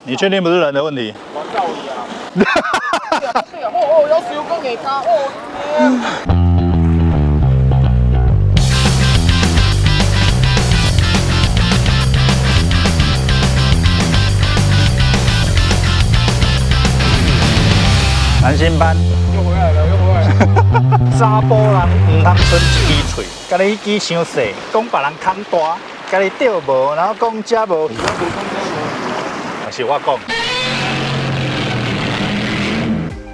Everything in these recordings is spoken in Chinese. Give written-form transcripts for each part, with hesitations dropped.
你确定不是人的问题？我造你啊！对啊，有烧过牙膏哦。南星班又回来了，又回来了。查甫人唔通伸一支嘴，甲你记伤细，讲别人牵大，甲你钓无，然后讲遮无鱼。是我讲。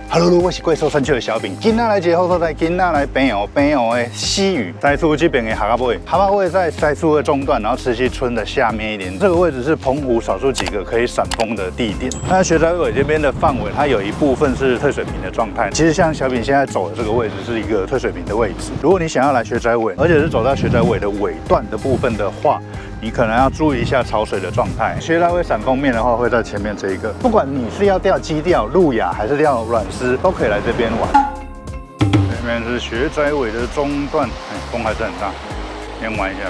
Hello， 我是怪兽山丘的小饼。今仔来一个好所在，今仔来平湖的西屿，西厝这边的蛤蟆尾，蛤蟆尾在西厝的中段，然后慈溪村的下面一点。这个位置是澎湖少数几个可以闪风的地点。那学仔尾这边的范围，它有一部分是退水平的状态。其实像小饼现在走的这个位置是一个退水平的位置。如果你想要来学仔尾，而且是走到学仔尾的尾段的部分的话，你可能要注意一下潮水的状态。学仔尾闪风面的话，会在前面这一个。不管你是要钓基钓、路亚，还是钓软丝，都可以来这边玩。这边是学仔尾的中段，风还是很大，先玩一下。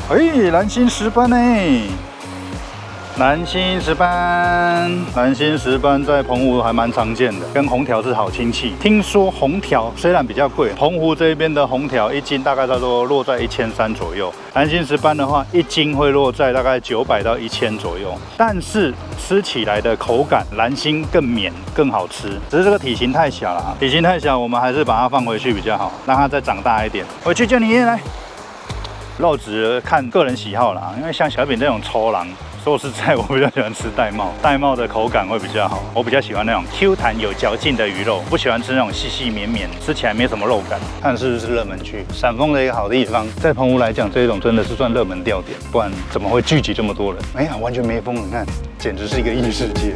哎，蓝星石斑呢？蓝星石斑，蓝星石斑在澎湖还蛮常见的，跟红条是好亲戚。听说红条虽然比较贵，澎湖这边的红条一斤大概差不多落在1300左右，蓝星石斑的话一斤会落在大概900到1000左右。但是吃起来的口感，蓝星更绵更好吃，只是这个体型太小了，体型太小，我们还是把它放回去比较好，让它再长大一点。回去叫你爷爷来。肉质看个人喜好啦，因为像小饼这种抽狼。说实在，我比较喜欢吃玳瑁，玳瑁的口感会比较好。我比较喜欢那种 Q 弹有嚼劲的鱼肉，不喜欢吃那种细细绵绵，吃起来没什么肉感。看是不是热门区，闪风的一个好地方。在澎湖来讲，这一种真的是算热门钓点，不然怎么会聚集这么多人？哎呀，完全没风，你看，简直是一个异世界。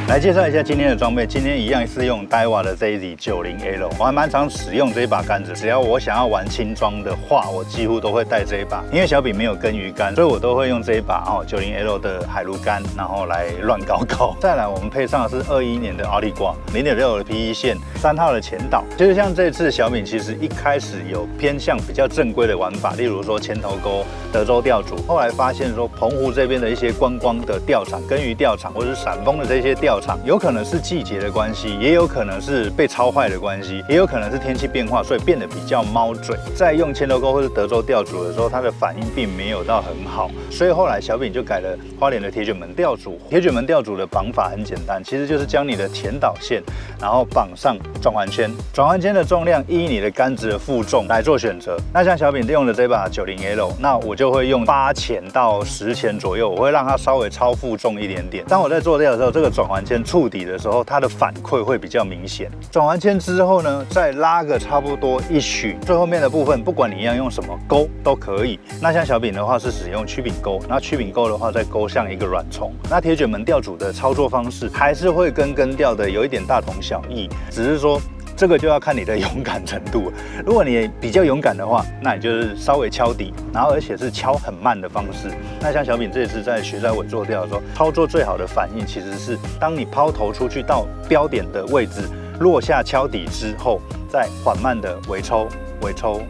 来介绍一下今天的装备，今天一样是用 Daiwa 的 ZZ90L， 我还蛮常使用这一把杆子，只要我想要玩轻装的话，我几乎都会带这一把。因为小饼没有跟鱼竿，所以我都会用这一把90L 的海鲈竿，然后来乱搞。再来，我们配上的是21年的奥利瓜0.6的 PE 线，3号的前导。就是像这次小饼其实一开始有偏向比较正规的玩法，例如说前头钩、德州钓组，后来发现说澎湖这边的一些观光的钓场、跟鱼钓场或者是闪风的这些钓场，有可能是季节的关系，也有可能是被超坏的关系，也有可能是天气变化，所以变得比较猫嘴。在用前头钩或是德州钓组的时候，它的反应并没有到很好，所以后来小饼就改了花莲的铁卷门钓组。铁卷门钓组的绑法很简单，其实就是将你的前导线，然后绑上转环圈，转环圈的重量依你的杆子的负重来做选择。那像小饼用的这把90L， 那我就会用8钱到10钱左右，我会让它稍微超负重一点点。当我在做钓的时候，这个转环圈触底的时候，它的反馈会比较明显。转完圈之后呢，再拉个差不多1许，最后面的部分，不管你要用什么钩都可以。那像小饼的话是使用曲柄钩，那曲柄钩的话再钩像一个软虫。那铁卷门钓组的操作方式还是会跟根钓的有一点大同小异，只是说这个就要看你的勇敢程度。如果你比较勇敢的话，那你就是稍微敲底，然后而且是敲很慢的方式。那像小饼这次在学仔尾做钓的时候，操作最好的反应其实是当你抛头出去到标点的位置，落下敲底之后，再缓慢的尾抽、尾抽、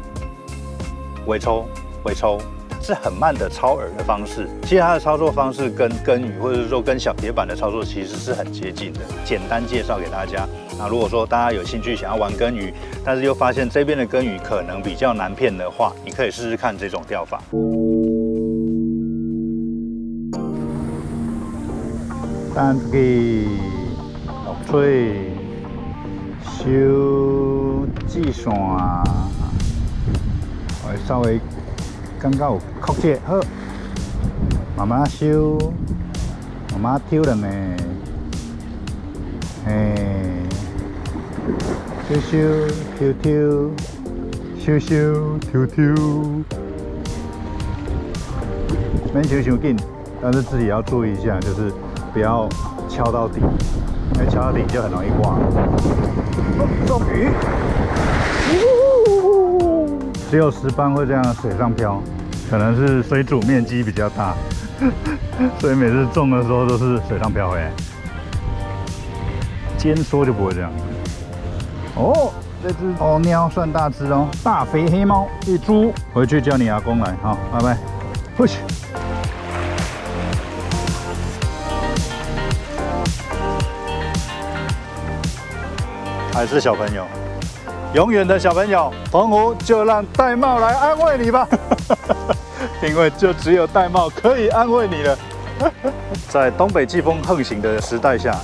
尾抽、尾抽。是很慢的超饵的方式，其实它的操作方式跟根鱼或者说跟小铁板的操作其实是很接近的。简单介绍给大家。那如果说大家有兴趣想要玩根鱼，但是又发现这边的根鱼可能比较难骗的话，你可以试试看这种钓法。单机落水，收止线，会稍微。感觉有曲折，好，慢慢收，慢慢抽两个，嘿，收收抽抽，收收抽抽，免收伤紧，但是自己要注意一下，就是不要敲到底，因为敲到底就很容易挂。中鱼。只有石斑会这样水上漂，可能是水煮面积比较大，所以每次中的时候都是水上漂回来。尖说就不会这样。哦，这只哦喵算大只哦，大肥黑猫一株，回去叫你阿公来，好，拜拜，回去。还是小朋友，永远的小朋友，澎湖就让玳瑁来安慰你吧，因为就只有玳瑁可以安慰你了。在东北季风横行的时代下，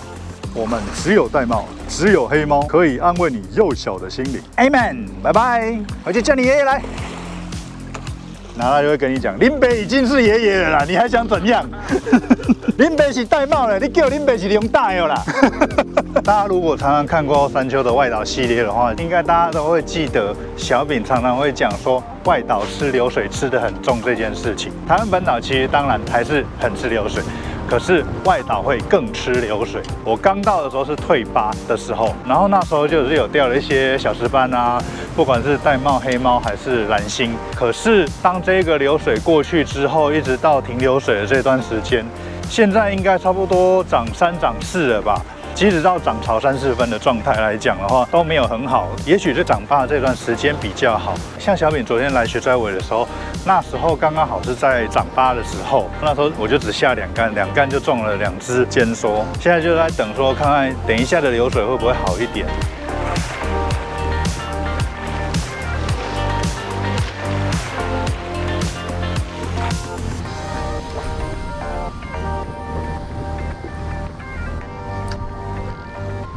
我们只有玳瑁，只有黑猫可以安慰你幼小的心灵。Amen， 拜拜，回去叫你爷爷来。然后他就会跟你讲，林北已经是爷爷了啦，你还想怎样？林北是玳瑁了，你叫林北是龙大了啦。大家如果常常看过山丘的外岛系列的话，应该大家都会记得小饼常常会讲说外岛吃流水吃得很重这件事情。台湾本岛其实当然还是很吃流水，可是外岛会更吃流水。我刚到的时候是退8的时候，然后那时候就是有钓了一些小石斑啊，不管是玳瑁、黑猫还是蓝星。可是当这个流水过去之后，一直到停流水的这段时间，现在应该差不多涨3、涨4了吧。即使到涨潮3、4分的状态来讲的话，都没有很好。也许是涨8这段时间比较好。像小饼昨天来学拽尾的时候，那时候刚刚好是在涨8的时候，那时候我就只下2竿，2竿就中了2只尖梭。现在就在等说，看看等一下的流水会不会好一点。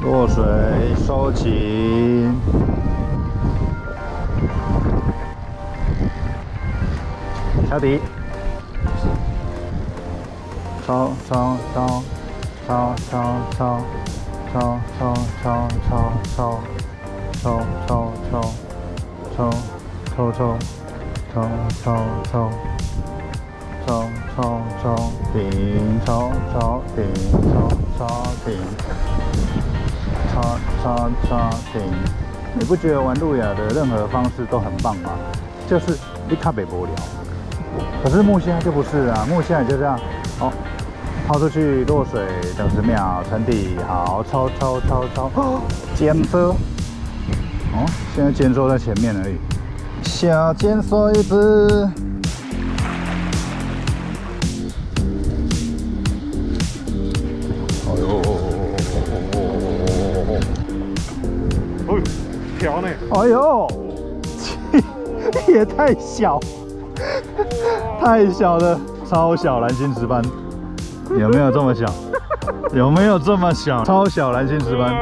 落水收紧，小底，抄，顶。停！你不觉得玩路亚的任何方式都很棒吗？就是你卡北无聊。可是木虾就不是啊，木虾就这样，哦，抛出去落水，等10秒沉底，好，抄，尖梭，哦，现在尖梭在前面而已，小尖梭一只。条呢？哎呦，也太小，太小的超小蓝心石斑，有没有这么小？有没有这么小？超小蓝心石斑，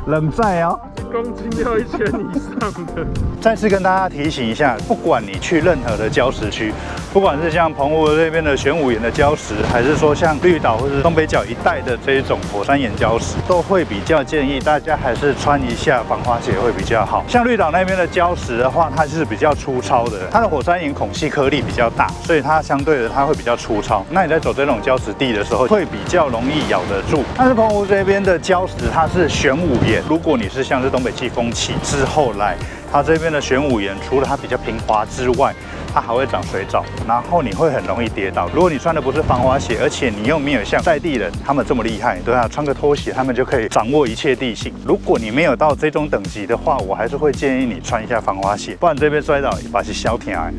冷在哦。1公斤要1000以上的。再次跟大家提醒一下，不管你去任何的礁石区，不管是像澎湖这边的玄武岩的礁石，还是说像绿岛或者东北角一带的这一种火山岩礁石，都会比较建议大家还是穿一下防滑鞋会比较好。像绿岛那边的礁石的话，它是比较粗糙的，它的火山岩孔隙颗粒比较大，所以它相对的它会比较粗糙。那你在走这种礁石地的时候，会比较容易咬得住。但是澎湖这边的礁石它是玄武岩，如果你是像是东北季风起之后来，它这边的玄武岩除了它比较平滑之外，它还会长水藻，然后你会很容易跌倒。如果你穿的不是防滑鞋，而且你又没有像在地人他们这么厉害，对啊，穿个拖鞋他们就可以掌握一切地形。如果你没有到这种等级的话，我还是会建议你穿一下防滑鞋，不然这边摔倒把是小疼的。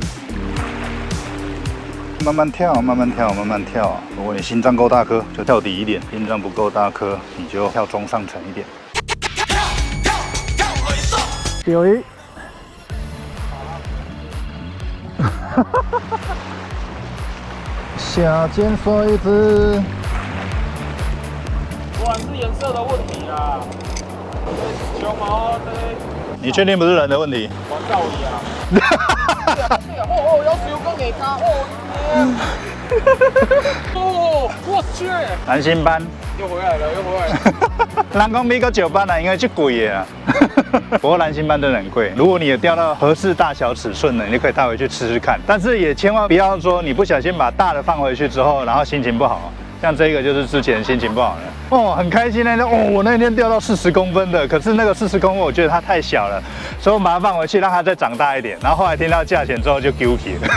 慢慢跳，慢慢跳，慢慢跳。如果你心脏够大颗，就跳底一点；心脏不够大颗，你就跳中上层一点。钓鱼。小尖梭一只，果然是颜色的问题啊！熊猫这你确定不是人的问题？玩道理啊！哦，要求更给他哦，我去！蓝星斑又回来了，又回来了。人讲美国9斑啊，因为这贵的啊。不过蓝星斑真的很贵，如果你有钓到合适大小尺寸的，你就可以带回去吃吃看。但是也千万不要说你不小心把大的放回去之后，然后心情不好。像这个就是之前心情不好的哦，很开心那天哦，我那天钓到40公分的，可是那个40公分我觉得它太小了，所以我把它放回去让它再长大一点。然后后来听到价钱之后就丢弃了。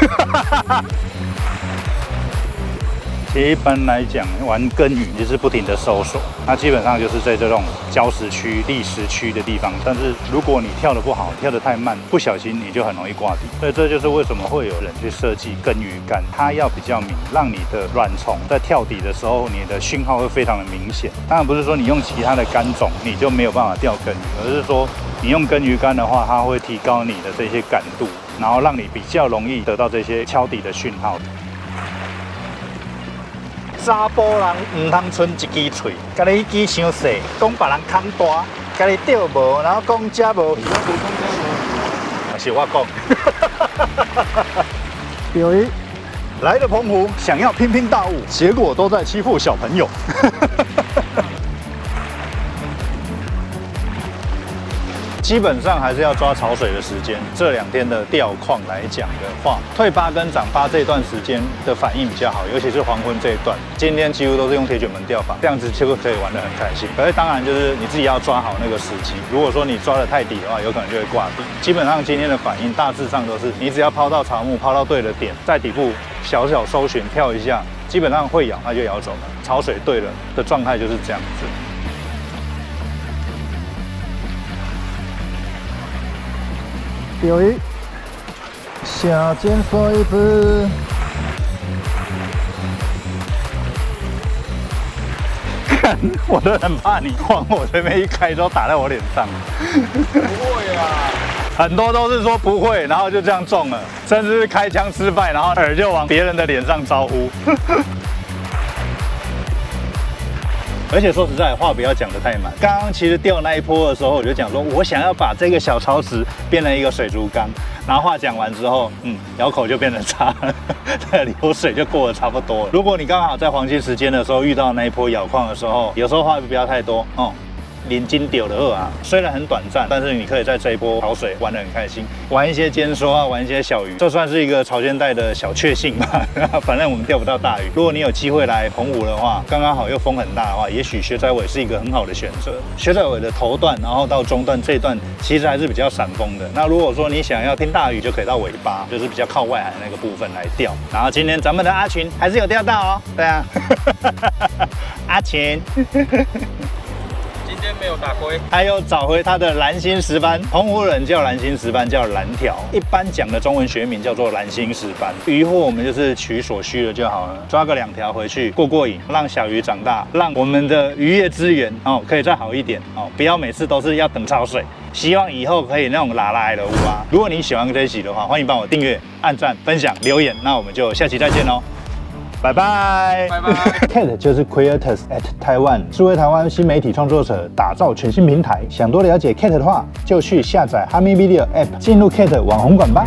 一般来讲，玩耕耘就是不停的搜索，那基本上就是在这种礁石区、砾石区的地方。但是如果你跳得不好，跳得太慢，不小心你就很容易挂底。所以这就是为什么会有人去设计耕鱼竿，它要比较明，让你的卵虫在跳底的时候，你的讯号会非常的明显。当然不是说你用其他的竿种你就没有办法钓耕鱼，而是说你用耕鱼竿的话，它会提高你的这些感度，然后让你比较容易得到这些敲底的讯号。查甫人唔通剩一支嘴，家己支伤细，讲别人空大，家己钓无，然后讲遮无。是我讲。有一来了澎湖，想要拼拼大物，结果都在欺负小朋友。基本上还是要抓潮水的时间。这2天的钓况来讲的话，退疤跟长疤这段时间的反应比较好，尤其是黄昏这一段。今天几乎都是用铁卷门钓法，这样子就可以玩得很开心。可是当然就是你自己要抓好那个时机。如果说你抓得太底的话，有可能就会挂底。基本上今天的反应大致上都是，你只要抛到草木，抛到对的点，在底部小小搜寻跳一下，基本上会咬，它就咬走了。潮水对了的状态就是这样子。钓鱼，下肩水子。看，我都很怕你往我这边一开之后打在我脸上。不会啦，很多都是说不会，然后就这样中了，甚至是开枪失败，然后饵就往别人的脸上招呼。而且说实在话，不要讲得太满。刚刚其实钓那一波的时候，我就讲说，我想要把这个小潮池变成一个水族缸。然后话讲完之后，咬口就变得差了，流水就过得差不多了。如果你刚好在黄金时间的时候遇到那一波咬况的时候，有时候话不要太多哦。连金丢的啊，虽然很短暂，但是你可以在这一波潮水玩得很开心，玩一些尖梭啊，玩一些小鱼，这算是一个潮间带的小确幸吧。反正我们钓不到大鱼。如果你有机会来澎湖的话，刚刚好又风很大的话，也许雪仔尾是一个很好的选择。雪仔尾的头段，然后到中段这一段，其实还是比较闪风的。那如果说你想要听大鱼，就可以到尾巴，就是比较靠外海那个部分来钓。然后今天咱们的阿群还是有钓到哦，对啊，阿群。今天没有打龟，还有找回他的蓝心石斑，澎湖人叫蓝心石斑叫蓝条，一般讲的中文学名叫做蓝心石斑。渔获我们就是取所需的就好了，抓个2条回去过瘾，让小鱼长大，让我们的渔业资源可以再好一点哦，不要每次都是要等潮水。希望以后可以那种拉来的乌啊！如果你喜欢这一集的话，欢迎帮我订阅、按赞、分享、留言，那我们就下期再见喽。拜拜，拜拜。Kate 就是 Creators at Taiwan， 是为台湾新媒体创作者打造全新平台。想多了解 Kate 的话，就去下载 Hami Video App， 进入 Kate 网红馆吧。